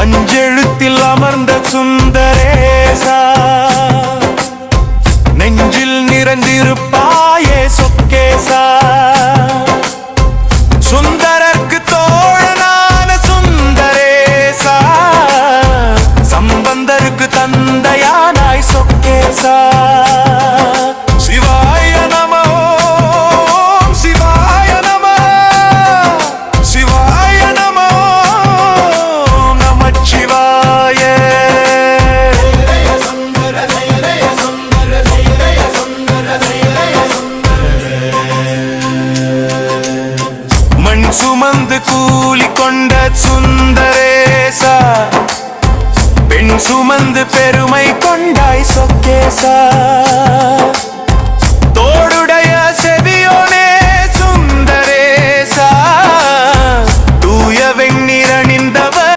அஞ்செழுத்தில் அமர்ந்த சுந்தரேசா நெஞ்சில் நிறைந்திருப்பாயே சொக்கேசா சுந்தரர்க்கு தோழனான சுந்தரேசா சம்பந்தருக்கு தந்தையானாய் சொக்கேசா சிவாய நமோ சிவாய நமோ சிவாய நமோ நமச்சிவாய மண் சுமந்து கூலி கொண்ட சுந்தரேசா பெண் சுமந்து பெருமை கொண்டாய் சொக்கேசா